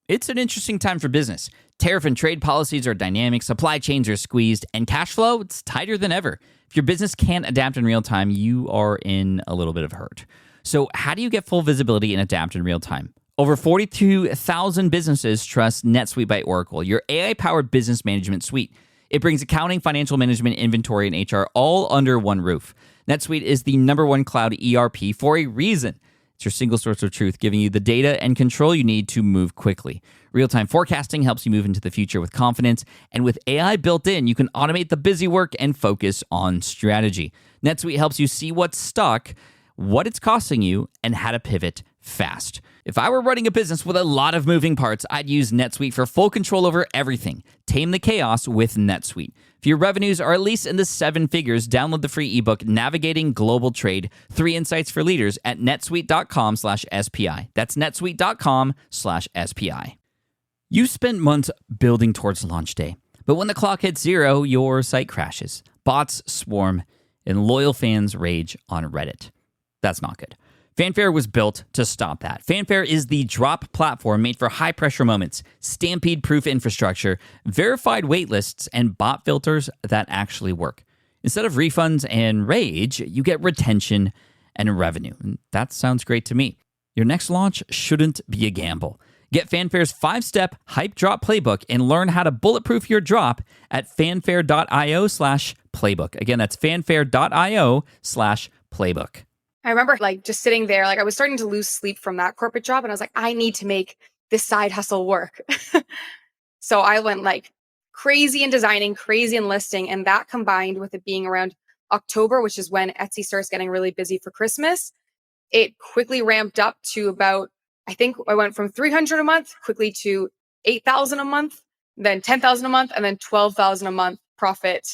It's an interesting time for business. Tariff and trade policies are dynamic, supply chains are squeezed, and cash flow, it's tighter than ever. If your business can't adapt in real time, you are in a little bit of hurt. So how do you get full visibility and adapt in real time? Over 42,000 businesses trust NetSuite by Oracle, your AI-powered business management suite. It brings accounting, financial management, inventory, and HR all under one roof. NetSuite is the #1 cloud ERP for a reason. It's your single source of truth, giving you the data and control you need to move quickly. Real-time forecasting helps you move into the future with confidence, and with AI built in, you can automate the busy work and focus on strategy. NetSuite helps you see what's stuck, what it's costing you, and how to pivot fast. If I were running a business with a lot of moving parts, I'd use NetSuite for full control over everything. Tame the chaos with NetSuite. If your revenues are at least in the 7 figures, download the free ebook, Navigating Global Trade, 3 Insights for Leaders at netsuite.com/SPI. That's netsuite.com/SPI. You spent months building towards launch day, but when the clock hits 0, your site crashes. Bots swarm, and loyal fans rage on Reddit. That's not good. Fanfare was built to stop that. Fanfare is the drop platform made for high-pressure moments, stampede-proof infrastructure, verified waitlists, and bot filters that actually work. Instead of refunds and rage, you get retention and revenue. And that sounds great to me. Your next launch shouldn't be a gamble. Get Fanfare's 5-step hype drop playbook and learn how to bulletproof your drop at fanfare.io/playbook. Again, that's fanfare.io/playbook. I remember just sitting there, I was starting to lose sleep from that corporate job. And I was like, I need to make this side hustle work. So I went crazy in designing, crazy in listing. And that combined with it being around October, which is when Etsy starts getting really busy for Christmas, it quickly ramped up to about, I think I went from 300 a month quickly to 8,000 a month, then 10,000 a month, and then 12,000 a month profit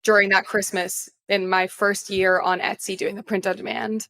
during that Christmas in my first year on Etsy doing the print on demand.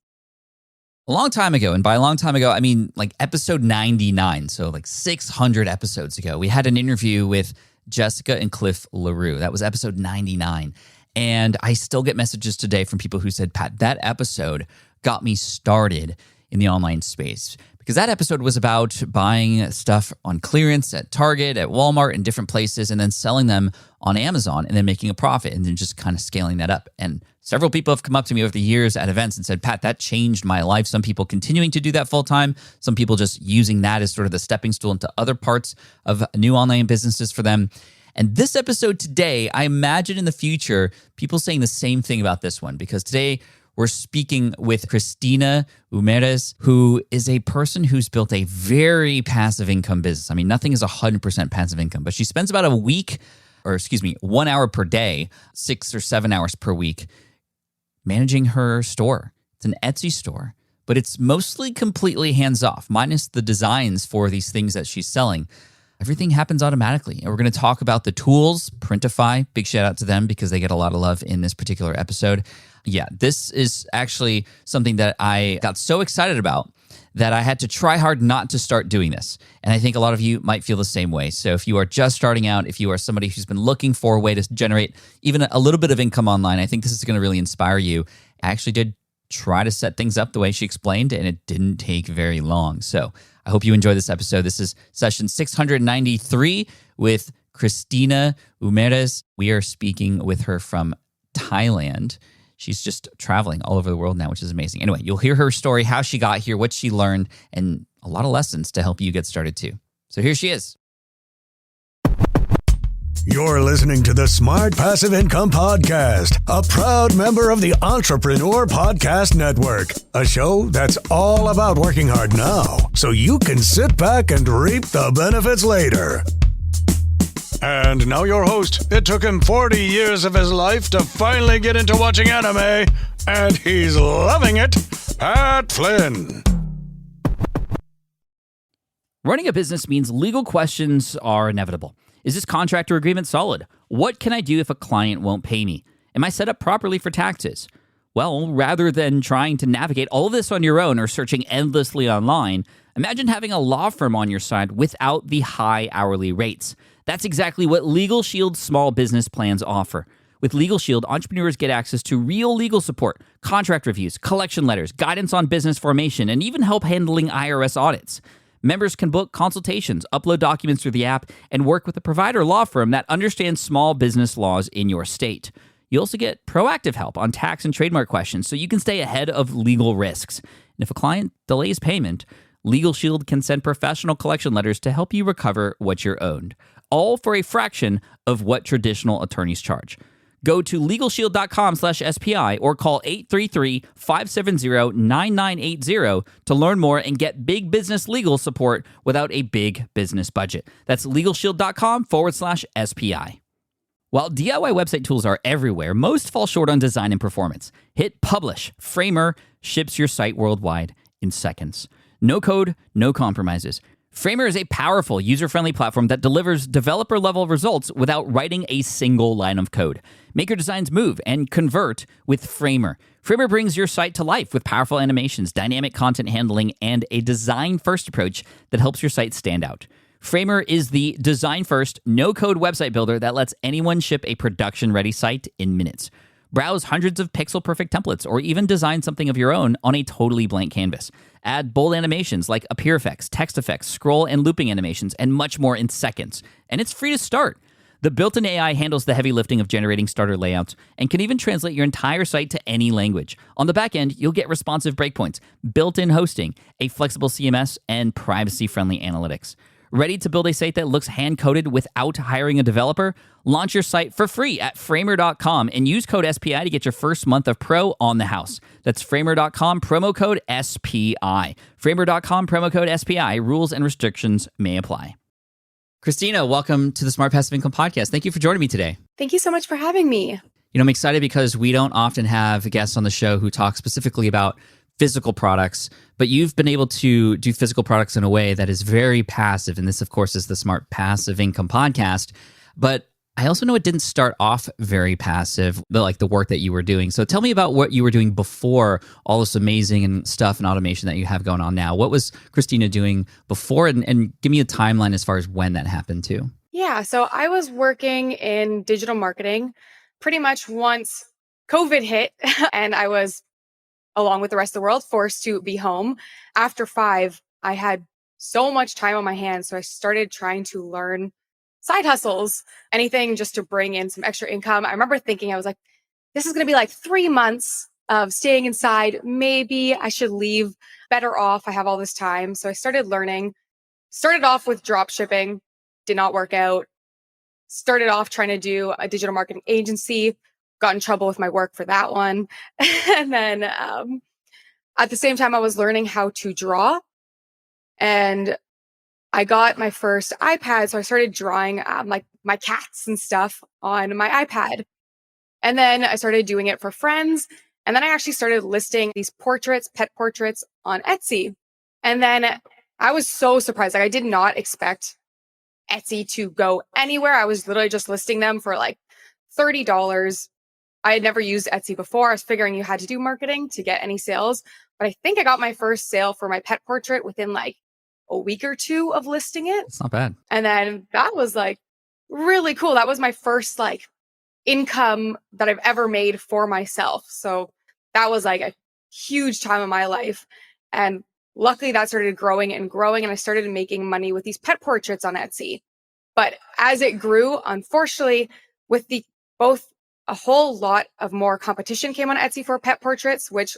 A long time ago, and by a long time ago, I mean episode 99, so 600 episodes ago, we had an interview with Jessica and Cliff LaRue. That was episode 99. And I still get messages today from people who said, Pat, that episode got me started in the online space. Because that episode was about buying stuff on clearance at Target, at Walmart, and different places, and then selling them on Amazon and then making a profit and then just kind of scaling that up. And several people have come up to me over the years at events and said, Pat, that changed my life. Some people continuing to do that full time, some people just using that as sort of the stepping stool into other parts of new online businesses for them. And this episode today, I imagine in the future, people saying the same thing about this one, because today we're speaking with Christina Umerez, who is a person who's built a very passive income business. I mean, nothing is 100% passive income, but she spends about 1 hour per day, 6 or 7 hours per week, managing her store. It's an Etsy store, but it's mostly completely hands-off, minus the designs for these things that she's selling. Everything happens automatically. And we're going to talk about the tools, Printify, big shout out to them because they get a lot of love in this particular episode. Yeah, this is actually something that I got so excited about that I had to try hard not to start doing this. And I think a lot of you might feel the same way. So if you are just starting out, if you are somebody who's been looking for a way to generate even a little bit of income online, I think this is going to really inspire you. I actually did try to set things up the way she explained, and it didn't take very long. So I hope you enjoy this episode. This is session 693 with Christina Umerez. We are speaking with her from Thailand. She's just traveling all over the world now, which is amazing. Anyway, you'll hear her story, how she got here, what she learned, and a lot of lessons to help you get started too. So here she is. You're listening to the Smart Passive Income Podcast, a proud member of the Entrepreneur Podcast Network, a show that's all about working hard now so you can sit back and reap the benefits later. And now your host. It took him 40 years of his life to finally get into watching anime, and he's loving it, Pat Flynn. Running a business means legal questions are inevitable. Is this contract or agreement solid? What can I do if a client won't pay me? Am I set up properly for taxes? Well, rather than trying to navigate all of this on your own or searching endlessly online, imagine having a law firm on your side without the high hourly rates. That's exactly what Legal Shield's small business plans offer. With Legal Shield, entrepreneurs get access to real legal support, contract reviews, collection letters, guidance on business formation, and even help handling IRS audits. Members can book consultations, upload documents through the app, and work with a provider law firm that understands small business laws in your state. You also get proactive help on tax and trademark questions so you can stay ahead of legal risks. And if a client delays payment, Legal Shield can send professional collection letters to help you recover what you're owed, all for a fraction of what traditional attorneys charge. Go to LegalShield.com/SPI or call 833-570-9980 to learn more and get big business legal support without a big business budget. That's LegalShield.com/SPI. While DIY website tools are everywhere, most fall short on design and performance. Hit publish. Framer ships your site worldwide in seconds. No code, no compromises. Framer is a powerful, user-friendly platform that delivers developer-level results without writing a single line of code. Make your designs move and convert with Framer. Framer brings your site to life with powerful animations, dynamic content handling, and a design-first approach that helps your site stand out. Framer is the design-first, no-code website builder that lets anyone ship a production-ready site in minutes. Browse hundreds of pixel-perfect templates or even design something of your own on a totally blank canvas. Add bold animations like appear effects, text effects, scroll and looping animations, and much more in seconds. And it's free to start. The built-in AI handles the heavy lifting of generating starter layouts and can even translate your entire site to any language. On the back end, you'll get responsive breakpoints, built-in hosting, a flexible CMS, and privacy-friendly analytics. Ready to build a site that looks hand-coded without hiring a developer? Launch your site for free at Framer.com and use code SPI to get your first month of pro on the house. That's Framer.com, promo code SPI. Framer.com, promo code SPI. Rules and restrictions may apply. Christina, welcome to the Smart Passive Income Podcast. Thank you for joining me today. Thank you so much for having me. You know, I'm excited because we don't often have guests on the show who talk specifically about physical products, but you've been able to do physical products in a way that is very passive. And this, of course, is the Smart Passive Income Podcast. But I also know it didn't start off very passive, like the work that you were doing. So tell me about what you were doing before all this amazing stuff and automation that you have going on now. What was Christina doing before? And give me a timeline as far as when that happened too. Yeah, so I was working in digital marketing pretty much once COVID hit and I was, along with the rest of the world, forced to be home. After 5, I had so much time on my hands. So I started trying to learn side hustles, anything just to bring in some extra income. I remember thinking, I was like, this is going to be like 3 months of staying inside. Maybe I should leave better off. I have all this time. So I started learning, started off with drop shipping, did not work out. Started off trying to do a digital marketing agency, got in trouble with my work for that one. And then at the same time, I was learning how to draw. And I got my first iPad. So I started drawing like my cats and stuff on my iPad. And then I started doing it for friends. And then I actually started listing these portraits, pet portraits on Etsy. And then I was so surprised. Like I did not expect Etsy to go anywhere. I was literally just listing them for like $30. I had never used Etsy before. I was figuring you had to do marketing to get any sales. But I think I got my first sale for my pet portrait within like a week or 2 of listing it. It's not bad. And then that was like really cool. That was my first like income that I've ever made for myself. So that was like a huge time in my life. And luckily that started growing and growing. And I started making money with these pet portraits on Etsy. But as it grew, unfortunately, with the both a whole lot of more competition came on Etsy for pet portraits, which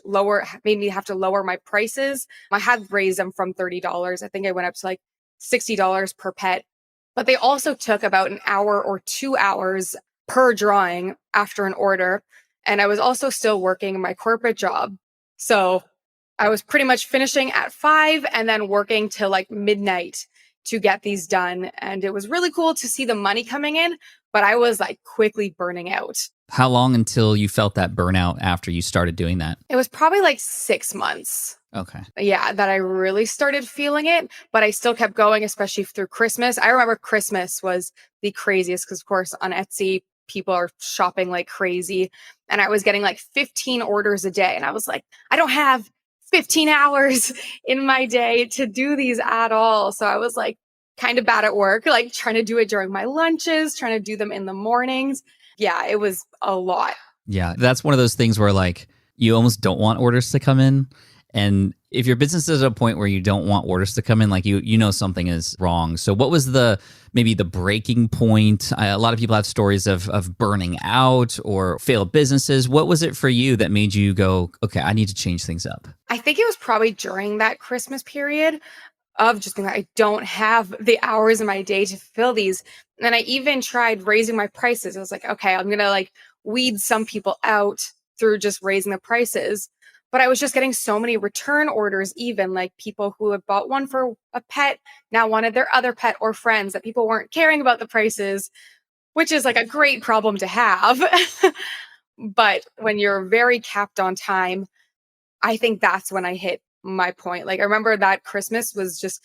made me have to lower my prices. I had raised them from $30. I think I went up to like $60 per pet. But they also took about an hour or 2 hours per drawing after an order. And I was also still working my corporate job. So I was pretty much finishing at 5 and then working till like midnight to get these done. And it was really cool to see the money coming in, but I was like quickly burning out. How long until you felt that burnout after you started doing that? It was probably like 6 months. Okay. Yeah, that I really started feeling it, but I still kept going, especially through Christmas. I remember Christmas was the craziest because, of course, on Etsy, people are shopping like crazy. And I was getting like 15 orders a day. And I was like, I don't have 15 hours in my day to do these at all. So I was like kind of bad at work, like trying to do it during my lunches, trying to do them in the mornings. Yeah, it was a lot. Yeah, that's one of those things where like you almost don't want orders to come in. And If your business is at a point where you don't want orders to come in, like you know something is wrong. So what was maybe the breaking point? A lot of people have stories of burning out or failed businesses. What was it for you that made you go, okay, I need to change things up? I think it was probably during that Christmas period of just being like, I don't have the hours in my day to fill these. And I even tried raising my prices. I was like, okay, I'm going to like weed some people out through just raising the prices. But I was just getting so many return orders, even like people who had bought one for a pet now wanted their other pet or friends, that people weren't caring about the prices, which is like a great problem to have. But when you're very capped on time, I think that's when I hit my point. Like I remember that Christmas was just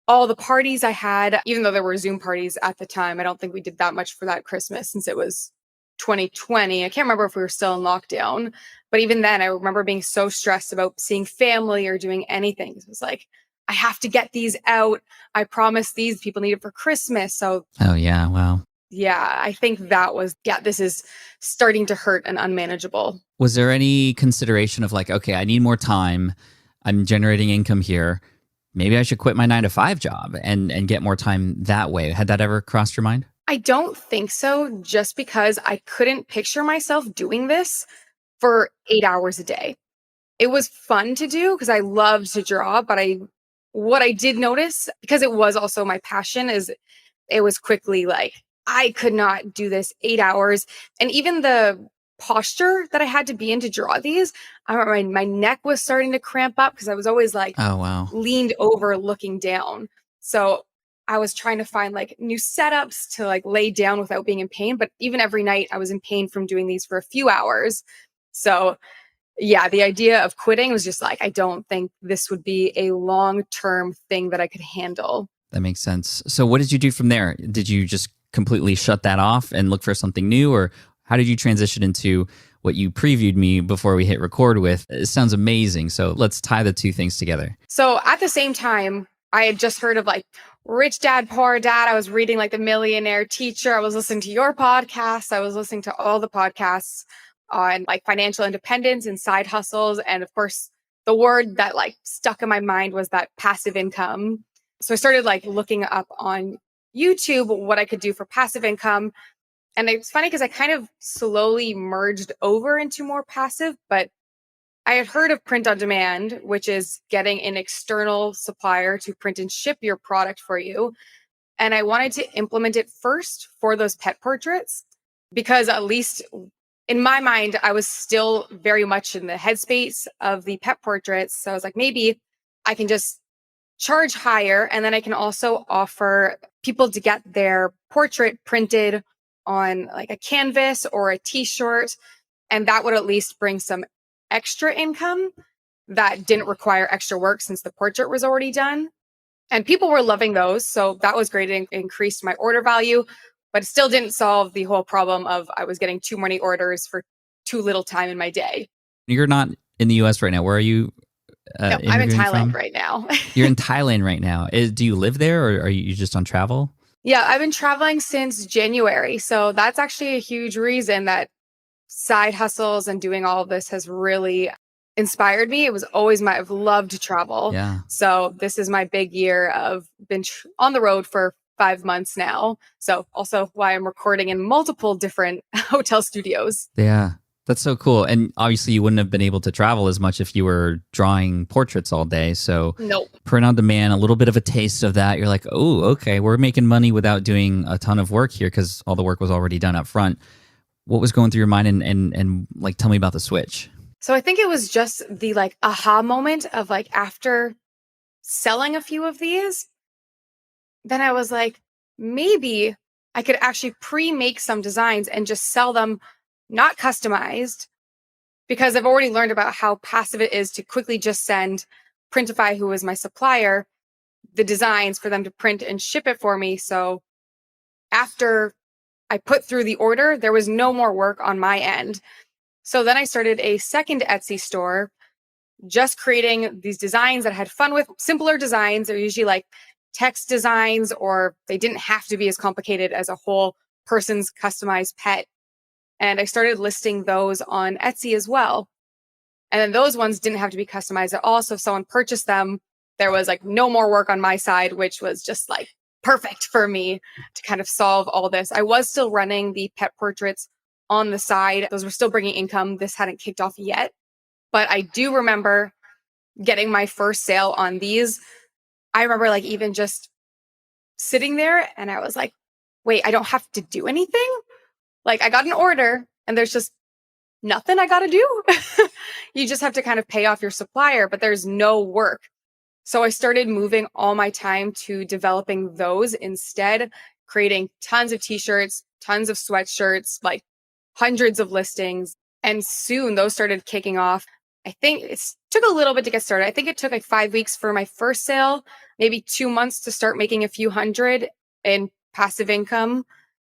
all the parties I had, even though there were Zoom parties at the time. I don't think we did that much for that Christmas since it was 2020. I can't remember if we were still in lockdown, but even then I remember being so stressed about seeing family or doing anything. It was like, I have to get these out. I promised these people need it for Christmas. So, oh yeah, wow. Yeah, I think that was, this is starting to hurt and unmanageable. Was there any consideration of like, okay, I need more time. I'm generating income here. Maybe I should quit my 9-to-5 job and get more time that way. Had that ever crossed your mind? I don't think so, just because I couldn't picture myself doing this for 8 hours a day. It was fun to do because I loved to draw, but what I did notice, because it was also my passion, is it was quickly like, I could not do this 8 hours. And even the posture that I had to be in to draw these, I remember my neck was starting to cramp up because I was always like, oh wow, leaned over looking down. So I was trying to find like new setups to like lay down without being in pain. But even every night I was in pain from doing these for a few hours. So yeah, the idea of quitting was just like, I don't think this would be a long-term thing that I could handle. That makes sense. So what did you do from there? Did you just completely shut that off and look for something new? Or how did you transition into what you previewed me before we hit record with? It sounds amazing. So let's tie the two things together. So at the same time, I had just heard of like Rich Dad, Poor Dad. I was reading like The Millionaire Teacher. I was listening to your podcast. I was listening to all the podcasts on like financial independence and side hustles. And of course, the word that like stuck in my mind was that passive income. So I started like looking up on YouTube what I could do for passive income. And it's funny because I kind of slowly merged over into more passive, but I had heard of print on demand, which is getting an external supplier to print and ship your product for you. And I wanted to implement it first for those pet portraits, because at least in my mind, I was still very much in the headspace of the pet portraits. So I was like, maybe I can just charge higher. And then I can also offer people to get their portrait printed on like a canvas or a t-shirt. And that would at least bring some extra income that didn't require extra work since the portrait was already done. And people were loving those. So that was great. It increased my order value, but it still didn't solve the whole problem of I was getting too many orders for too little time in my day. You're not in the US right now. Where are you? No, I'm in Thailand right now. You're in Thailand right now. Do you live there, or are you just on travel? Yeah, I've been traveling since January. So that's actually a huge reason that side hustles and doing all of this has really inspired me. It was always I've loved to travel. Yeah. So this is my big year of been on the road for 5 months now. So also why I'm recording in multiple different hotel studios. Yeah. That's so cool. And obviously you wouldn't have been able to travel as much if you were drawing portraits all day. So nope. Print on demand, a little bit of a taste of that. You're like, oh, okay, we're making money without doing a ton of work here because all the work was already done up front. What was going through your mind and like, tell me about the switch. So I think it was just the like aha moment of like after selling a few of these, then I was like, maybe I could actually pre-make some designs and just sell them not customized, because I've already learned about how passive it is to quickly just send Printify, who is my supplier, the designs for them to print and ship it for me. So after I put through the order, there was no more work on my end. So then I started a second Etsy store, just creating these designs that I had fun with, simpler designs. They're usually like text designs, or they didn't have to be as complicated as a whole person's customized pet. And I started listing those on Etsy as well. And then those ones didn't have to be customized at all. So if someone purchased them, there was like no more work on my side, which was just like perfect for me to kind of solve all this. I was still running the pet portraits on the side. Those were still bringing income. This hadn't kicked off yet. But I do remember getting my first sale on these. I remember like even just sitting there and I was like, wait, I don't have to do anything? Like I got an order and there's just nothing I got to do. You just have to kind of pay off your supplier, but there's no work. So I started moving all my time to developing those instead, creating tons of t-shirts, tons of sweatshirts, like hundreds of listings. And soon those started kicking off. I think it took a little bit to get started. I think it took like 5 weeks for my first sale, maybe 2 months to start making a few hundred in passive income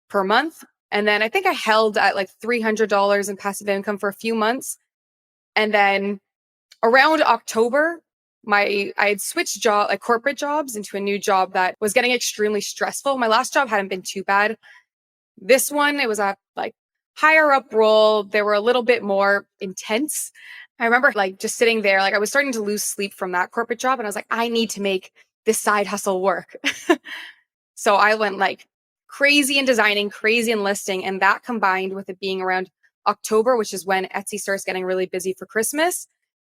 per month. And then I think I held at like $300 in passive income for a few months. And then around October, I had switched corporate jobs into a new job that was getting extremely stressful. My last job hadn't been too bad. This one, it was a like higher up role. They were a little bit more intense. I remember like just sitting there, like I was starting to lose sleep from that corporate job. And I was like, I need to make this side hustle work. So I went like crazy in designing, crazy in listing. And that combined with it being around October, which is when Etsy starts getting really busy for Christmas,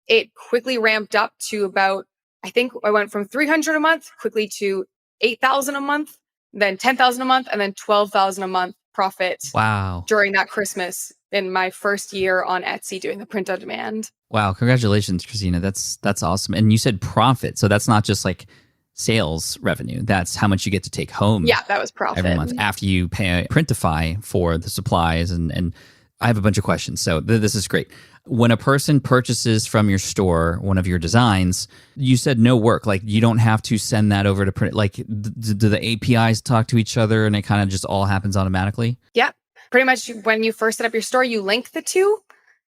it quickly ramped up to about, I think I went from 300 a month quickly to 8,000 a month, then 10,000 a month, and then 12,000 a month profit. Wow. During that Christmas in my first year on Etsy doing the print on demand. Wow. Congratulations, Christina. That's awesome. And you said profit. So that's not just like sales revenue. That's how much you get to take home. Yeah, that was profit. Every month after you pay Printify for the supplies. And I have a bunch of questions. So this is great. When a person purchases from your store one of your designs, you said no work. Like you don't have to send that over to print. Like do the APIs talk to each other and it kind of just all happens automatically? Yeah. Pretty much when you first set up your store, you link the two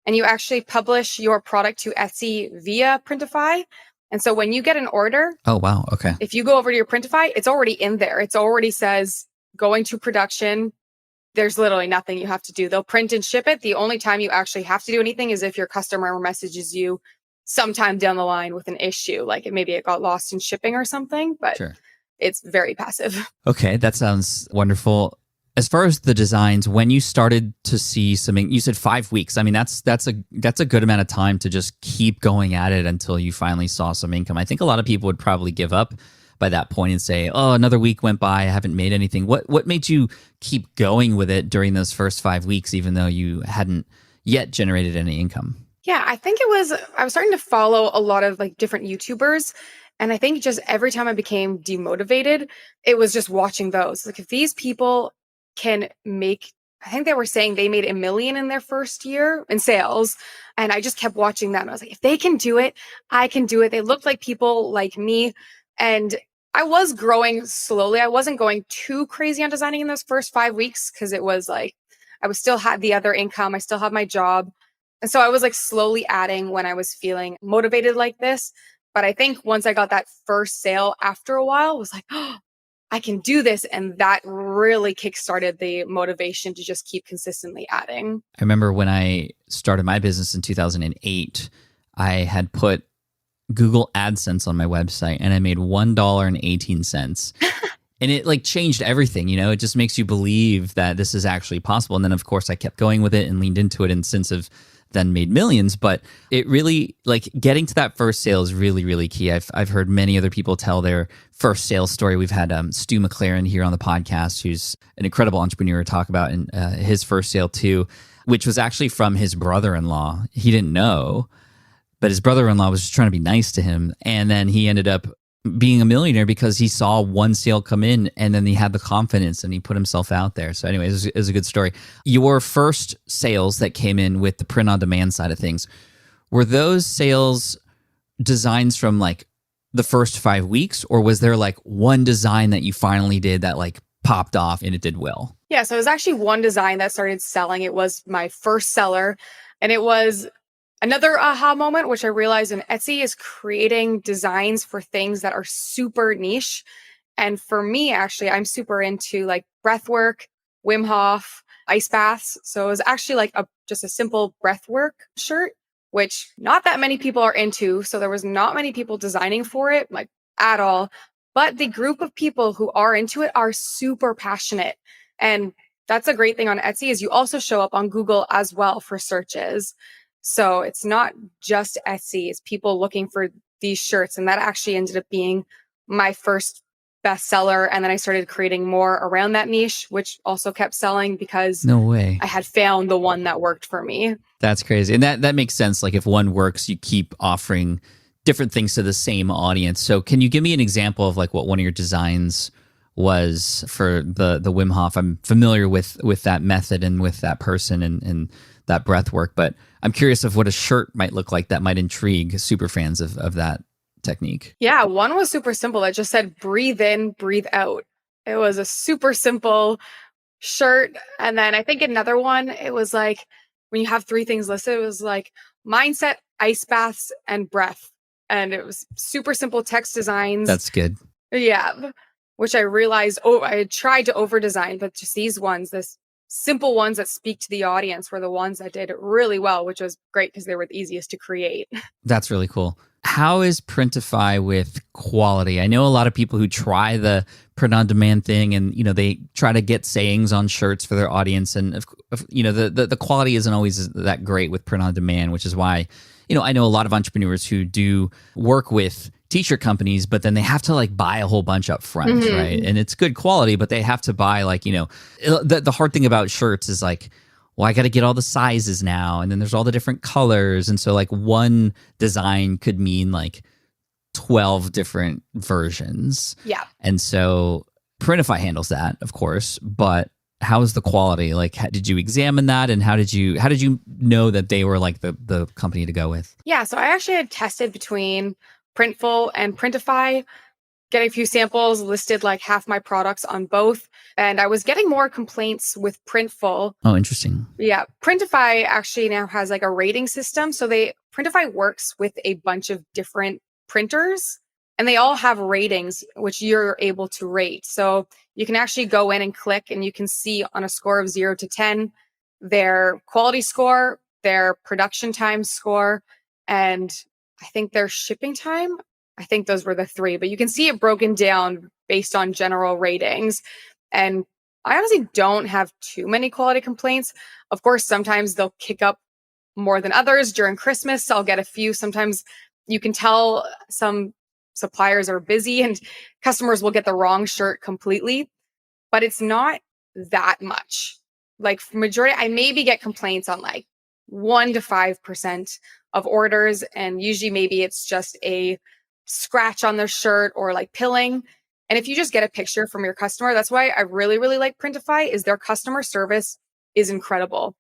and you actually publish your product to Etsy via Printify. And so when you get an order, oh, wow. Okay. If you go over to your Printify, it's already in there. It's already says going to production. There's literally nothing you have to do. They'll print and ship it. The only time you actually have to do anything is if your customer messages you sometime down the line with an issue, like maybe it got lost in shipping or something, but Sure. It's very passive. Okay, that sounds wonderful. As far as the designs, when you started to see something, you said 5 weeks. I mean, that's a good amount of time to just keep going at it until you finally saw some income. I think a lot of people would probably give up by that point and say, "Oh, another week went by, I haven't made anything." What made you keep going with it during those first 5 weeks, even though you hadn't yet generated any income? Yeah, I think I was starting to follow a lot of like different YouTubers. And I think just every time I became demotivated, it was just watching those. Like if these people can make, I think they were saying they made $1 million in their first year in sales. And I just kept watching them. I was like, if they can do it, I can do it. They looked like people like me. And I was growing slowly. I wasn't going too crazy on designing in those first 5 weeks because it was like, I still had the other income. I still had my job. And so I was like slowly adding when I was feeling motivated like this. But I think once I got that first sale after a while, I was like, oh, I can do this. And that really kickstarted the motivation to just keep consistently adding. I remember when I started my business in 2008, I had put Google AdSense on my website and I made $1.18. And it like changed everything, you know, it just makes you believe that this is actually possible. And then of course I kept going with it and leaned into it and since have then made millions. But it really, like getting to that first sale is really, really key. I've heard many other people tell their first sales story. We've had Stu McLaren here on the podcast, who's an incredible entrepreneur, talk about his first sale too, which was actually from his brother-in-law. He didn't know, but his brother-in-law was just trying to be nice to him. And then he ended up being a millionaire because he saw one sale come in and then he had the confidence and he put himself out there. So anyways, it was a good story. Your first sales that came in with the print on demand side of things, were those sales designs from like the first 5 weeks, or was there like one design that you finally did that like popped off and it did well? Yeah, so it was actually one design that started selling. It was my first seller and it was another aha moment, which I realized in Etsy is creating designs for things that are super niche. And for me, actually, I'm super into like breath work, Wim Hof, ice baths. So it was actually like just a simple breath work shirt which not that many people are into. So there was not many people designing for it, like at all. But the group of people who are into it are super passionate. And that's a great thing on Etsy is you also show up on Google as well for searches. So it's not just Etsy, it's people looking for these shirts. And that actually ended up being my first bestseller. And then I started creating more around that niche, which also kept selling because No way. I had found the one that worked for me. That's crazy. And that makes sense. Like if one works, you keep offering different things to the same audience. So can you give me an example of like what one of your designs was for the Wim Hof? I'm familiar with that method and with that person and that breath work, but I'm curious of what a shirt might look like that might intrigue super fans of that technique. Yeah, one was super simple. It just said breathe in, breathe out. It was a super simple shirt. And then I think another one, it was like when you have three things listed, it was like mindset, ice baths, and breath. And it was super simple text designs. That's good. Yeah. Which I realized, I had tried to over design, but just these ones, this simple ones that speak to the audience were the ones that did it really well, which was great because they were the easiest to create. That's really cool. How is Printify with quality? I know a lot of people who try the print on demand thing and, they try to get sayings on shirts for their audience. And, the quality isn't always that great with print on demand, which is why, I know a lot of entrepreneurs who do work with t-shirt companies, but then they have to like buy a whole bunch up front, right? And it's good quality, but they have to buy like, the hard thing about shirts is like, well, I got to get all the sizes now. And then there's all the different colors. And so like one design could mean like 12 different versions. Yeah. And so Printify handles that, of course, but how is the quality? Like, did you examine that? And how did you know that they were like the company to go with? Yeah. So I actually had tested between Printful and Printify, getting a few samples, listed like half my products on both. And I was getting more complaints with Printful. Oh, interesting. Yeah. Printify actually now has like a rating system. So Printify works with a bunch of different printers and they all have ratings, which you're able to rate. So you can actually go in and click and you can see on a score of 0 to 10, their quality score, their production time score, and I think their shipping time. I think those were the three, but you can see it broken down based on general ratings. And I honestly don't have too many quality complaints. Of course, sometimes they'll kick up more than others. During Christmas, I'll get a few. Sometimes you can tell some suppliers are busy and customers will get the wrong shirt completely, but it's not that much. Like majority, I maybe get complaints on like 1 to 5% of orders. And usually maybe it's just a scratch on their shirt or like pilling. And if you just get a picture from your customer, that's why I really, really like Printify is their customer service is incredible.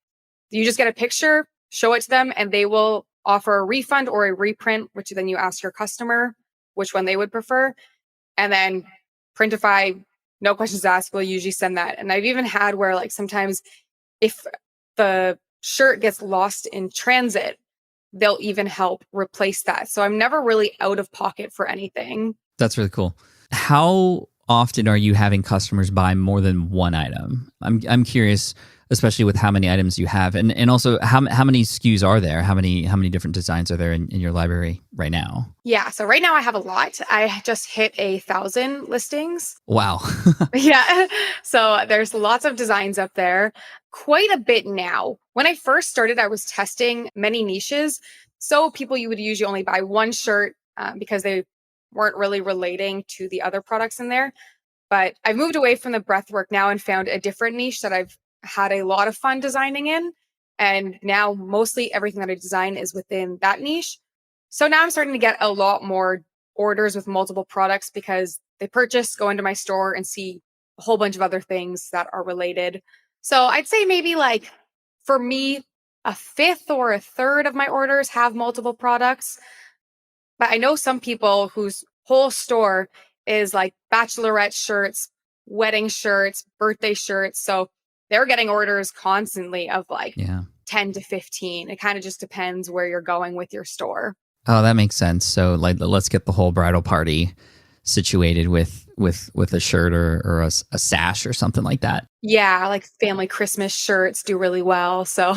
You just get a picture, show it to them, and they will offer a refund or a reprint, which then you ask your customer which one they would prefer. And then Printify, no questions asked, will usually send that. And I've even had where like sometimes if the shirt gets lost in transit, they'll even help replace that. So I'm never really out of pocket for anything. That's really cool. How often are you having customers buy more than one item? I'm curious, especially with how many items you have, and also how many SKUs are there? How many different designs are there in your library right now? Yeah, so right now I have a lot. I just hit 1,000 listings. Wow. Yeah, so there's lots of designs up there. Quite a bit now. When I first started, I was testing many niches. So you would usually only buy one shirt because they weren't really relating to the other products in there. But I've moved away from the breathwork now and found a different niche that I've had a lot of fun designing in. And now mostly everything that I design is within that niche. So now I'm starting to get a lot more orders with multiple products because they purchase, go into my store and see a whole bunch of other things that are related. So I'd say maybe like for me, a fifth or a third of my orders have multiple products. But I know some people whose whole store is like bachelorette shirts, wedding shirts, birthday shirts. So they're getting orders constantly of like 10 to 15. It kind of just depends where you're going with your store. Oh, that makes sense. So like, let's get the whole bridal party situated with a shirt or a sash or something like that. Yeah, like family Christmas shirts do really well. So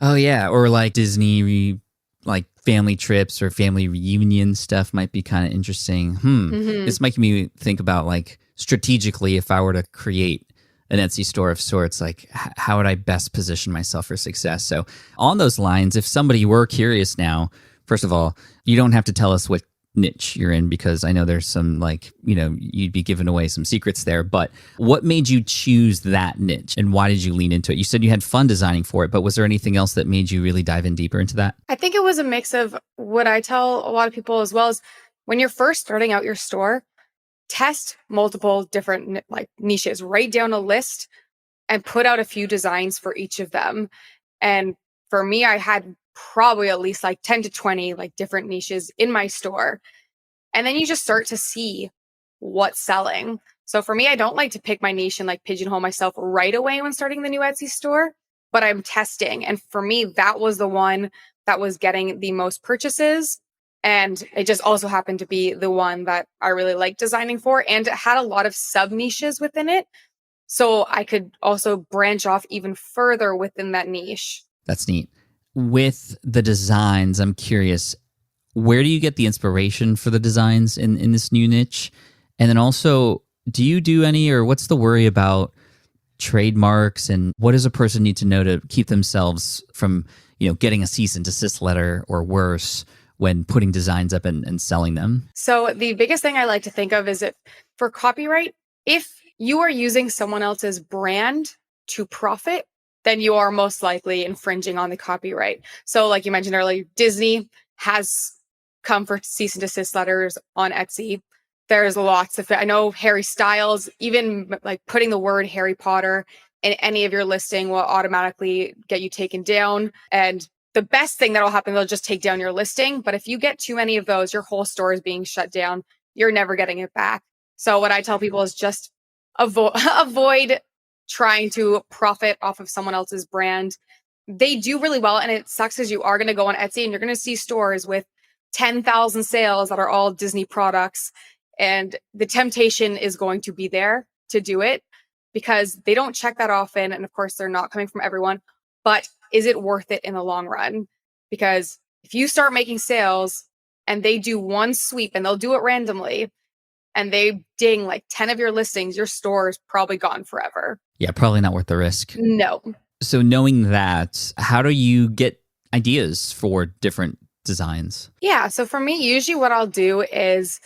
oh yeah, or like Disney like family trips or family reunion stuff might be kind of interesting. It's making me think about like strategically, if I were to create an Etsy store of sorts, like how would I best position myself for success? So on those lines, if somebody were curious now, first of all, you don't have to tell us what niche you're in, because I know there's some like, you'd be giving away some secrets there, but what made you choose that niche and why did you lean into it? You said you had fun designing for it, but was there anything else that made you really dive in deeper into that? I think it was a mix of what I tell a lot of people as well as when you're first starting out your store, test multiple different like niches, write down a list and put out a few designs for each of them. And for me, I had probably at least like 10 to 20 like different niches in my store. And then you just start to see what's selling. So for me, I don't like to pick my niche and like pigeonhole myself right away when starting the new Etsy store, but I'm testing. And for me, that was the one that was getting the most purchases. And it just also happened to be the one that I really liked designing for. And it had a lot of sub niches within it. So I could also branch off even further within that niche. That's neat. With the designs, I'm curious, where do you get the inspiration for the designs in this new niche? And then also, do you do any, or what's the worry about trademarks, and what does a person need to know to keep themselves from, getting a cease and desist letter or worse when putting designs up and selling them? So the biggest thing I like to think of is if for copyright, if you are using someone else's brand to profit, then you are most likely infringing on the copyright. So like you mentioned earlier, Disney has come for cease and desist letters on Etsy. There's lots of, I know Harry Styles, even like putting the word Harry Potter in any of your listing will automatically get you taken down. And the best thing that'll happen, they'll just take down your listing. But if you get too many of those, your whole store is being shut down. You're never getting it back. So what I tell people is just avoid trying to profit off of someone else's brand. They do really well. And it sucks because you are going to go on Etsy and you're going to see stores with 10,000 sales that are all Disney products. And the temptation is going to be there to do it because they don't check that often. And of course, they're not coming from everyone. But is it worth it in the long run? Because if you start making sales and they do one sweep and they'll do it randomly, and they ding like 10 of your listings, your store is probably gone forever. Yeah, probably not worth the risk. No. So knowing that, how do you get ideas for different designs? Yeah. So for me, usually what I'll do is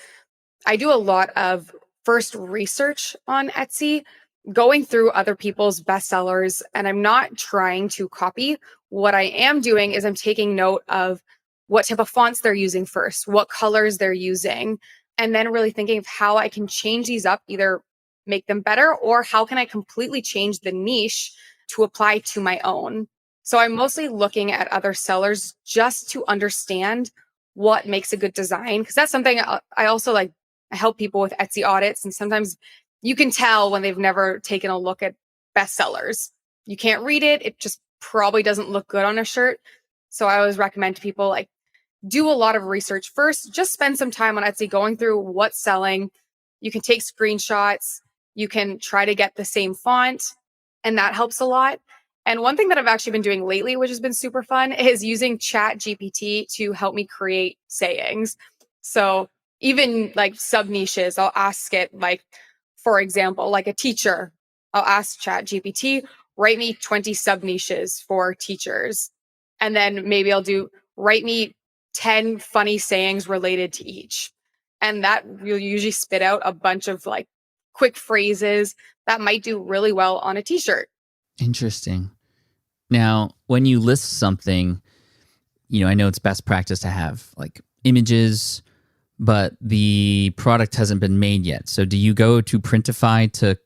I do a lot of first research on Etsy, going through other people's bestsellers, and I'm not trying to copy. What I am doing is I'm taking note of what type of fonts they're using first, what colors they're using, and then really thinking of how I can change these up, either make them better or how can I completely change the niche to apply to my own. So I'm mostly looking at other sellers just to understand what makes a good design, because that's something I also like. I help people with Etsy audits, and sometimes you can tell when they've never taken a look at bestsellers. You can't read it. It just probably doesn't look good on a shirt. So I always recommend to people like do a lot of research first. Just spend some time on Etsy going through what's selling. You can take screenshots. You can try to get the same font, and that helps a lot. And one thing that I've actually been doing lately, which has been super fun, is using Chat GPT to help me create sayings. So even like sub niches, I'll ask it, like, for example, like a teacher, I'll ask Chat GPT, write me 20 sub niches for teachers. And then maybe I'll do, write me 10 funny sayings related to each. And that will usually spit out a bunch of like quick phrases that might do really well on a t-shirt. Interesting. Now, when you list something, I know it's best practice to have like images, but the product hasn't been made yet. So do you go to Printify to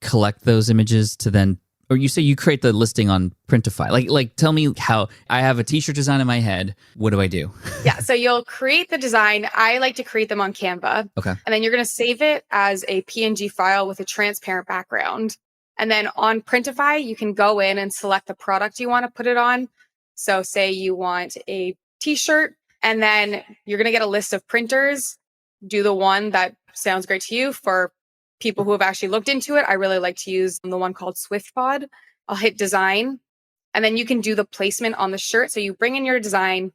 collect those images to then, or you say you create the listing on Printify? Like tell me how. I have a t-shirt design in my head. What do I do? Yeah, so you'll create the design. I like to create them on Canva. Okay. And then you're going to save it as a PNG file with a transparent background. And then on Printify, you can go in and select the product you want to put it on. So say you want a t-shirt, and then you're going to get a list of printers. Do the one that sounds great to you. For people who have actually looked into it, I really like to use the one called SwiftPod. I'll hit design, and then you can do the placement on the shirt. So you bring in your design,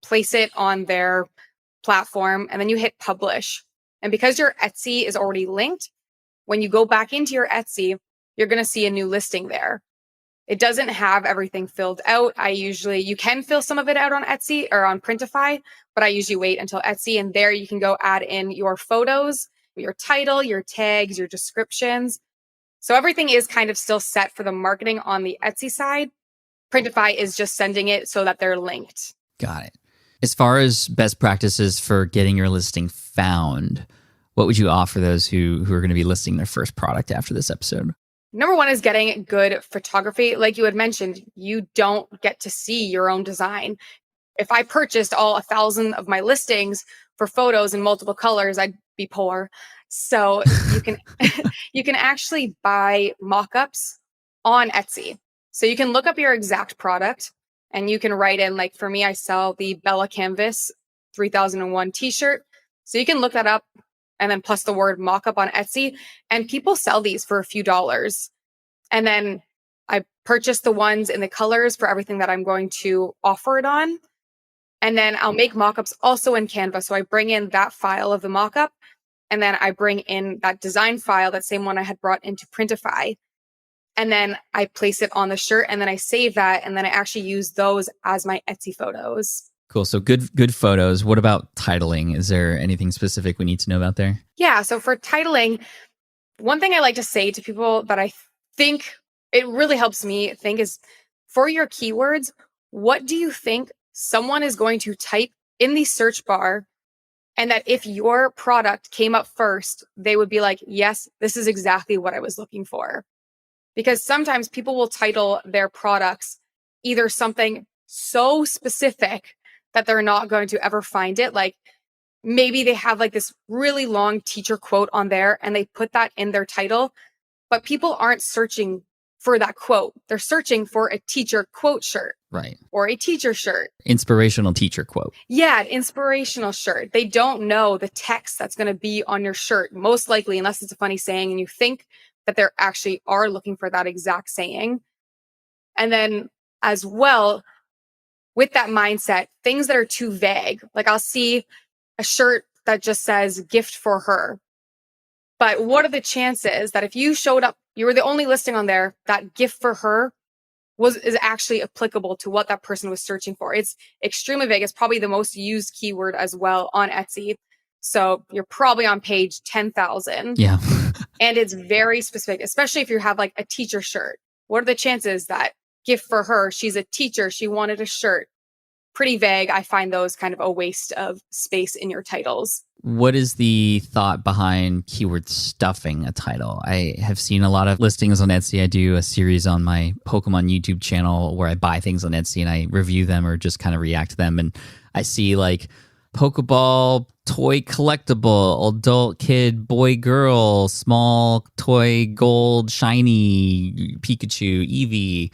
place it on their platform, and then you hit publish. And because your Etsy is already linked, when you go back into your Etsy, you're going to see a new listing there. It doesn't have everything filled out. You can fill some of it out on Etsy or on Printify, but I usually wait until Etsy, and there you can go add in your photos, your title, your tags, your descriptions. So everything is kind of still set for the marketing on the Etsy side. Printify is just sending it so that they're linked. Got it. As far as best practices for getting your listing found, what would you offer those who are going to be listing their first product after this episode? Number one is getting good photography. Like you had mentioned, you don't get to see your own design. If I purchased all 1,000 of my listings for photos in multiple colors, I'd be poor. So you can you can actually buy mock-ups on Etsy. So you can look up your exact product and you can write in, like for me, I sell the Bella Canvas 3001 t-shirt. So you can look that up and then plus the word mock-up on Etsy, and people sell these for a few dollars. And then I purchase the ones in the colors for everything that I'm going to offer it on. And then I'll make mock-ups also in Canva. So I bring in that file of the mock-up, and then I bring in that design file, that same one I had brought into Printify. And then I place it on the shirt, and then I save that, and then I actually use those as my Etsy photos. Cool. So good photos. What about titling? Is there anything specific we need to know about there? Yeah. So for titling, one thing I like to say to people that I think it really helps me think is, for your keywords, what do you think someone is going to type in the search bar? And that if your product came up first, they would be like, yes, this is exactly what I was looking for. Because sometimes people will title their products either something so specific that they're not going to ever find it. Like maybe they have like this really long teacher quote on there and they put that in their title, but people aren't searching for that quote. They're searching for a teacher quote shirt. Right. Or a teacher shirt. Inspirational teacher quote. Yeah, an inspirational shirt. They don't know the text that's going to be on your shirt, most likely, unless it's a funny saying and you think that they actually are looking for that exact saying. And then as well, with that mindset, things that are too vague, like I'll see a shirt that just says gift for her. But what are the chances that if you showed up, you were the only listing on there, that gift for her is actually applicable to what that person was searching for? It's extremely vague. It's probably the most used keyword as well on Etsy. So you're probably on page 10,000. Yeah. And it's very specific, especially if you have like a teacher shirt. What are the chances that gift for her, she's a teacher, she wanted a shirt? Pretty vague. I find those kind of a waste of space in your titles. What is the thought behind keyword stuffing a title? I have seen a lot of listings on Etsy. I do a series on my Pokemon YouTube channel where I buy things on Etsy and I review them or just kind of react to them. And I see like Pokeball, toy collectible, adult, kid, boy, girl, small toy, gold, shiny, Pikachu, Eevee.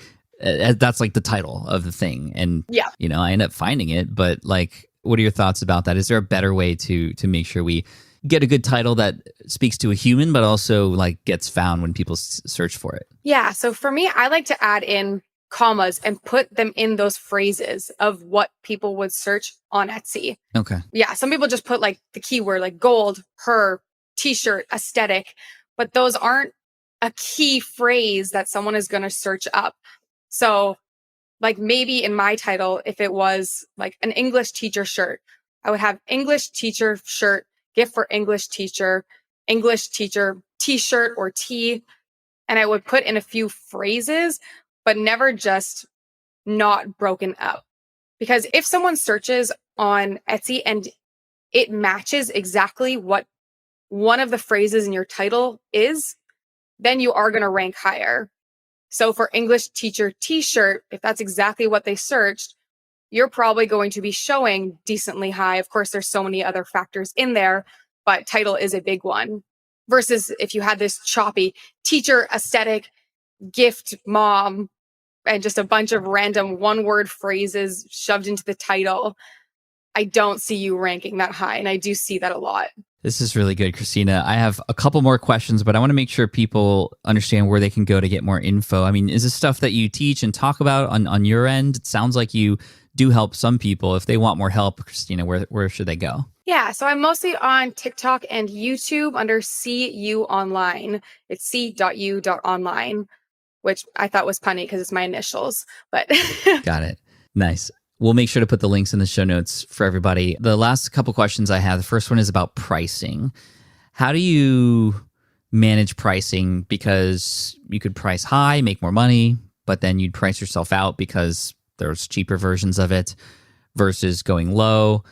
That's like the title of the thing. And, yeah, I end up finding it. But like, what are your thoughts about that? Is there a better way to make sure we get a good title that speaks to a human, but also like gets found when people search for it? Yeah. So for me, I like to add in commas and put them in those phrases of what people would search on Etsy. Okay. Yeah. Some people just put like the keyword like gold, her, t-shirt, aesthetic, but those aren't a key phrase that someone is going to search up. So like maybe in my title, if it was like an English teacher shirt, I would have English teacher shirt, gift for English teacher t-shirt or tee. And I would put in a few phrases, but never just not broken up. Because if someone searches on Etsy and it matches exactly what one of the phrases in your title is, then you are going to rank higher. So for English teacher t-shirt, if that's exactly what they searched, you're probably going to be showing decently high. Of course, there's so many other factors in there, but title is a big one. Versus if you had this choppy teacher, aesthetic, gift, mom, and just a bunch of random one-word phrases shoved into the title, I don't see you ranking that high. And I do see that a lot. This is really good, Christina. I have a couple more questions, but I want to make sure people understand where they can go to get more info. I mean, is this stuff that you teach and talk about on your end? It sounds like you do help some people. If they want more help, Christina, where should they go? Yeah, so I'm mostly on TikTok and YouTube under CU Online. It's c.u.online, which I thought was punny because it's my initials. But Got it. Nice. We'll make sure to put the links in the show notes for everybody. The last couple questions I have, the first one is about pricing. How do you manage pricing? Because you could price high, make more money, but then you'd price yourself out because there's cheaper versions of it versus going low.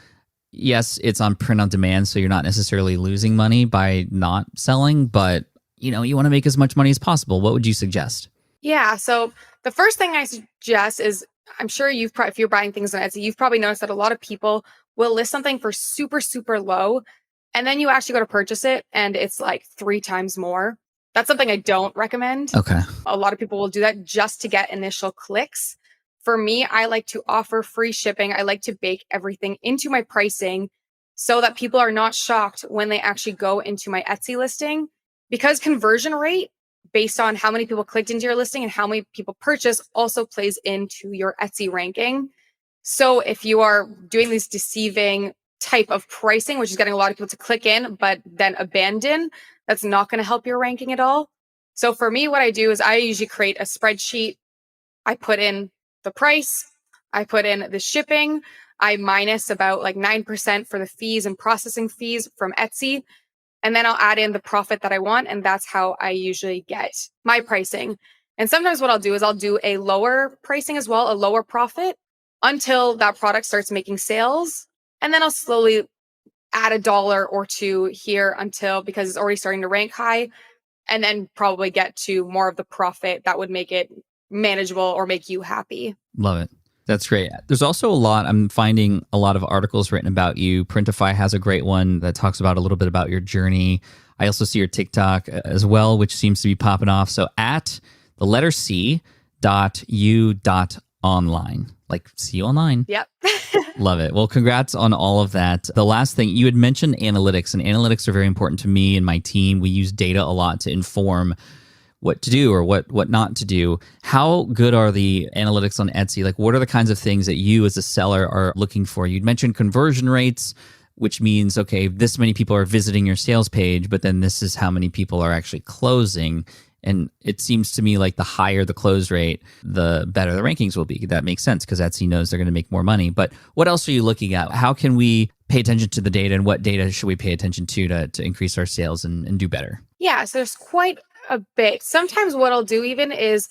Yes, it's on print on demand, so you're not necessarily losing money by not selling, but you want to make as much money as possible. What would you suggest? yeah, so the first thing I suggest is, I'm sure if you're buying things on Etsy, you've probably noticed that a lot of people will list something for super, super low, and then you actually go to purchase it and it's like 3 times more. That's something I don't recommend. Okay. A lot of people will do that just to get initial clicks. For me, I like to offer free shipping. I like to bake everything into my pricing so that people are not shocked when they actually go into my Etsy listing, because conversion rate based on how many people clicked into your listing and how many people purchase also plays into your Etsy ranking. So if you are doing this deceiving type of pricing, which is getting a lot of people to click in, but then abandon, that's not going to help your ranking at all. So for me, what I do is I usually create a spreadsheet. I put in the price, I put in the shipping, I minus about like 9% for the fees and processing fees from Etsy. And then I'll add in the profit that I want. And that's how I usually get my pricing. And sometimes what I'll do is I'll do a lower pricing as well, a lower profit until that product starts making sales. And then I'll slowly add $1 or $2 here because it's already starting to rank high. And then probably get to more of the profit that would make it manageable or make you happy. Love it. That's great. There's also I'm finding a lot of articles written about you. Printify has a great one that talks about a little bit about your journey. I also see your TikTok as well, which seems to be popping off. So at the letter C .u.online, like see you online. Yep. Love it. Well, congrats on all of that. The last thing, you had mentioned analytics, and analytics are very important to me and my team. We use data a lot to inform what to do or what not to do. How good are the analytics on Etsy? Like, what are the kinds of things that you as a seller are looking for? You'd mentioned conversion rates, which means, okay, this many people are visiting your sales page, but then this is how many people are actually closing. And it seems to me like the higher the close rate, the better the rankings will be. That makes sense because Etsy knows they're going to make more money. But what else are you looking at? How can we pay attention to the data, and what data should we pay attention to increase our sales and do better? Yeah, so there's quite a bit. Sometimes what I'll do even is,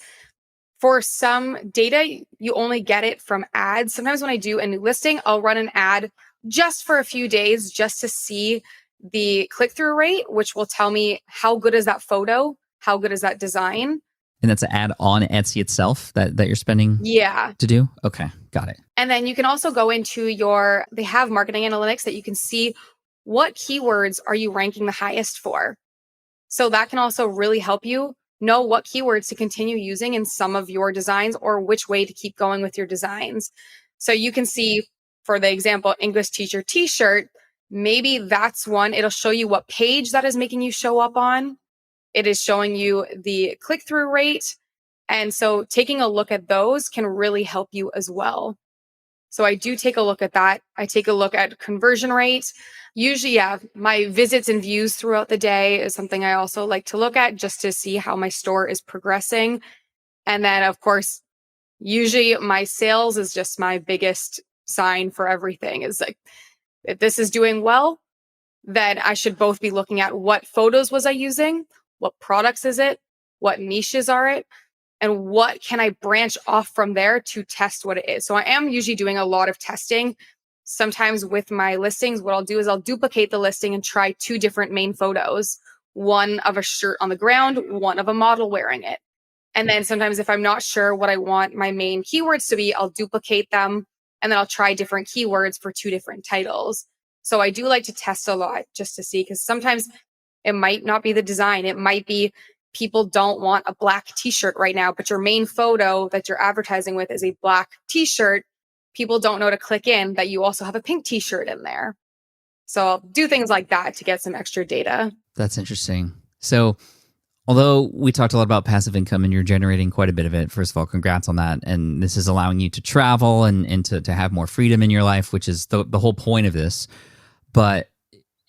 for some data, you only get it from ads. Sometimes when I do a new listing, I'll run an ad just for a few days just to see the click-through rate, which will tell me how good is that photo, how good is that design. And that's an ad on Etsy itself that you're spending to do? Okay, got it. And then you can also go into they have marketing analytics that you can see what keywords are you ranking the highest for. So that can also really help you know what keywords to continue using in some of your designs or which way to keep going with your designs. So you can see, for the example, English teacher t-shirt, maybe that's one. It'll show you what page that is making you show up on. It is showing you the click-through rate. And so taking a look at those can really help you as well. So I do take a look at that. I take a look at conversion rate. Usually, my visits and views throughout the day is something I also like to look at just to see how my store is progressing. And then, of course, usually my sales is just my biggest sign for everything. Is like, if this is doing well, then I should both be looking at what photos was I using, what products is it, what niches are it, and what can I branch off from there to test what it is. So I am usually doing a lot of testing. Sometimes with my listings, what I'll do is I'll duplicate the listing and try 2 different main photos, one of a shirt on the ground, one of a model wearing it. And then sometimes if I'm not sure what I want my main keywords to be, I'll duplicate them and then I'll try different keywords for 2 different titles. So I do like to test a lot just to see, because sometimes it might not be the design. It might be people don't want a black t-shirt right now, but your main photo that you're advertising with is a black t-shirt. People don't know to click in that you also have a pink t-shirt in there. So I'll do things like that to get some extra data. That's interesting. So Although we talked a lot about passive income and you're generating quite a bit of it, first of all, congrats on that. And this is allowing you to travel and to have more freedom in your life, which is the whole point of this. But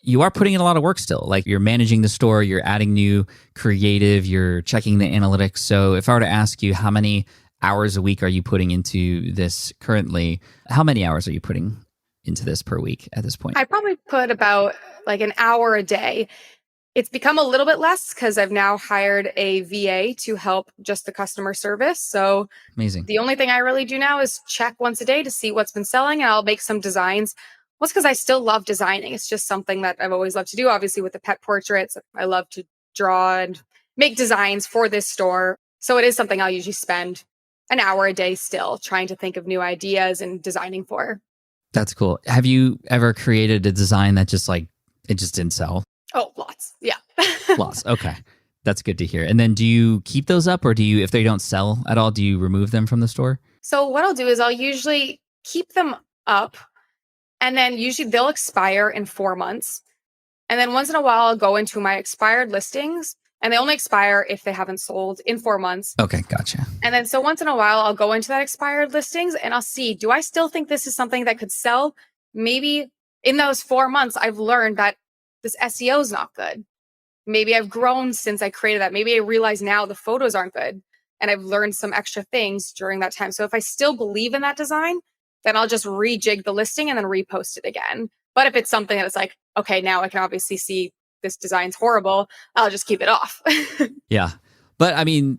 you are putting in a lot of work still. Like you're managing the store, you're adding new creative, you're checking the analytics. So if I were to ask you how many hours a week are you putting into this currently, how many hours are you putting into this per week at this point? I probably put about like an hour a day. It's become a little bit less because I've now hired a VA to help just the customer service. So amazing. The only thing I really do now is check once a day to see what's been selling, and I'll make some designs. Well, it's because I still love designing. It's just something that I've always loved to do. Obviously, with the pet portraits, I love to draw and make designs for this store. So it is something I'll usually spend an hour a day still trying to think of new ideas and designing for. That's cool. Have you ever created a design that just it just didn't sell? Oh, lots. Yeah. Lots. Okay. That's good to hear. And then do you keep those up, or do you, if they don't sell at all, do you remove them from the store? So what I'll do is I'll usually keep them up, and then usually they'll expire in 4 months. And then once in a while, I'll go into my expired listings, and they only expire if they haven't sold in 4 months. Okay. Gotcha. And then so once in a while, I'll go into that expired listings and I'll see, do I still think this is something that could sell? Maybe in those 4 months, I've learned that this SEO is not good. Maybe I've grown since I created that. Maybe I realize now the photos aren't good and I've learned some extra things during that time. So if I still believe in that design, then I'll just rejig the listing and then repost it again. But if it's something that it's like, okay, now I can obviously see this design's horrible, I'll just keep it off. Yeah. But I mean,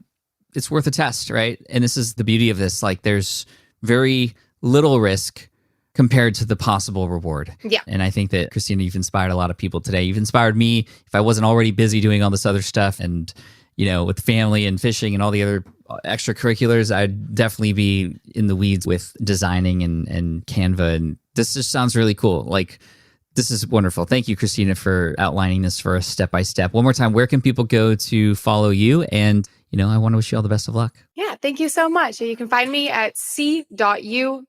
it's worth a test, right? And this is the beauty of this. Like there's very little risk compared to the possible reward. Yeah. And I think that, Christina, you've inspired a lot of people today. You've inspired me. If I wasn't already busy doing all this other stuff and, with family and fishing and all the other extracurriculars, I'd definitely be in the weeds with designing and Canva. And this just sounds really cool. Like, this is wonderful. Thank you, Christina, for outlining this for us step by step. One more time, where can people go to follow you? And, I want to wish you all the best of luck. Yeah, thank you so much. You can find me at c.u.online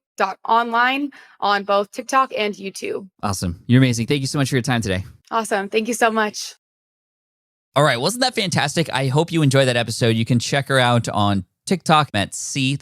on both TikTok and YouTube. Awesome. You're amazing. Thank you so much for your time today. Awesome. Thank you so much. All right. Wasn't that fantastic? I hope you enjoyed that episode. You can check her out on TikTok at c.u.online,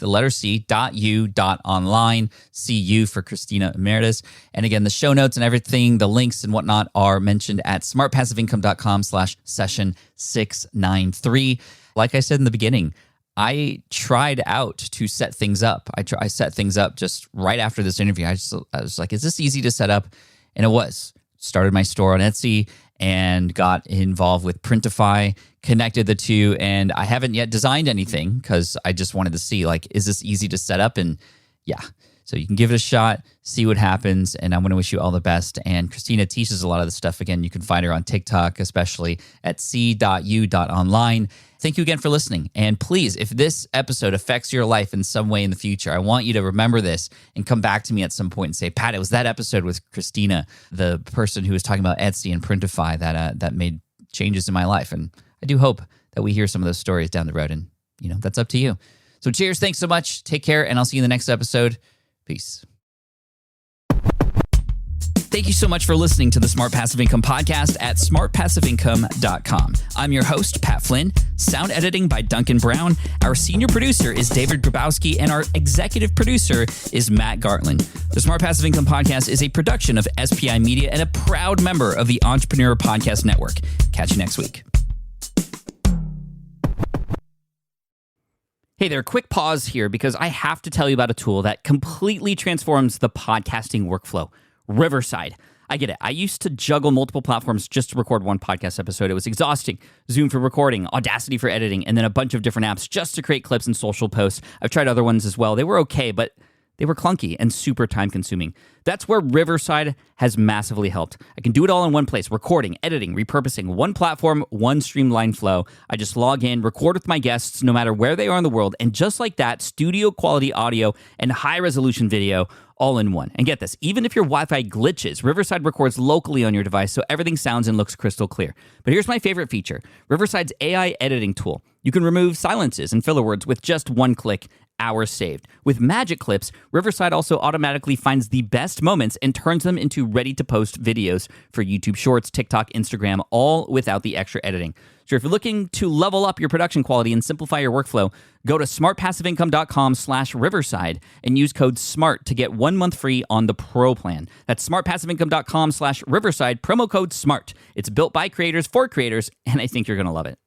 CU for Christina Umerez. And again, the show notes and everything, the links and whatnot are mentioned at smartpassiveincome.com/session693. Like I said in the beginning, I tried out to set things up. I set things up just right after this interview. I was like, is this easy to set up? And it was. Started my store on Etsy and got involved with Printify, connected the two, and I haven't yet designed anything because I just wanted to see, is this easy to set up? And yeah, so you can give it a shot, see what happens, and I want to wish you all the best. And Christina teaches a lot of this stuff. Again, you can find her on TikTok, especially at c.u.online. Thank you again for listening. And please, if this episode affects your life in some way in the future, I want you to remember this and come back to me at some point and say, Pat, it was that episode with Christina, the person who was talking about Etsy and Printify that made changes in my life. And I do hope that we hear some of those stories down the road. And, that's up to you. So cheers. Thanks so much. Take care. And I'll see you in the next episode. Peace. Thank you so much for listening to the Smart Passive Income podcast at smartpassiveincome.com. I'm your host, Pat Flynn. Sound editing by Duncan Brown. Our senior producer is David Grabowski, and our executive producer is Matt Gartland. The Smart Passive Income podcast is a production of SPI Media and a proud member of the Entrepreneur Podcast Network. Catch you next week. Hey there, quick pause here because I have to tell you about a tool that completely transforms the podcasting workflow. Riverside. I get it. I used to juggle multiple platforms just to record one podcast episode. It was exhausting. Zoom for recording, Audacity for editing, and then a bunch of different apps just to create clips and social posts. I've tried other ones as well. They were okay, but they were clunky and super time consuming. That's where Riverside has massively helped. I can do it all in one place: recording, editing, repurposing, one platform, one streamlined flow. I just log in, record with my guests no matter where they are in the world, and just like that, studio quality audio and high resolution video all in one. And get this, even if your Wi-Fi glitches, Riverside records locally on your device so everything sounds and looks crystal clear. But here's my favorite feature, Riverside's AI editing tool. You can remove silences and filler words with just one click. Hours saved. With Magic Clips, Riverside also automatically finds the best moments and turns them into ready-to-post videos for YouTube Shorts, TikTok, Instagram, all without the extra editing. So if you're looking to level up your production quality and simplify your workflow, go to smartpassiveincome.com/Riverside and use code SMART to get 1 month free on the Pro plan. That's smartpassiveincome.com/Riverside, promo code SMART. It's built by creators for creators, and I think you're going to love it.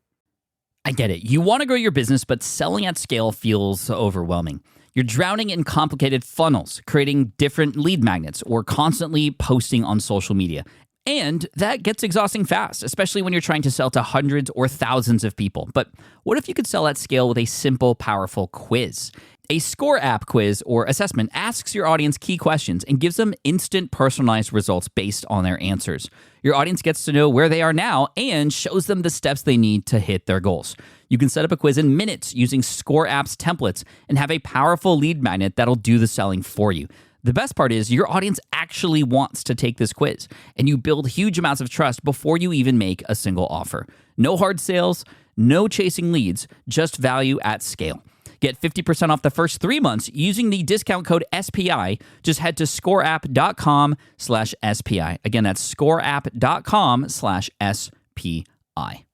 I get it. You want to grow your business, but selling at scale feels overwhelming. You're drowning in complicated funnels, creating different lead magnets, or constantly posting on social media. And that gets exhausting fast, especially when you're trying to sell to hundreds or thousands of people. But what if you could sell at scale with a simple, powerful quiz? A score app quiz or assessment asks your audience key questions and gives them instant personalized results based on their answers. Your audience gets to know where they are now and shows them the steps they need to hit their goals. You can set up a quiz in minutes using Score App's templates and have a powerful lead magnet that'll do the selling for you. The best part is your audience actually wants to take this quiz, and you build huge amounts of trust before you even make a single offer. No hard sales, no chasing leads, just value at scale. Get 50% off the first 3 months using the discount code SPI. Just head to scoreapp.com/SPI. Again, that's scoreapp.com/SPI.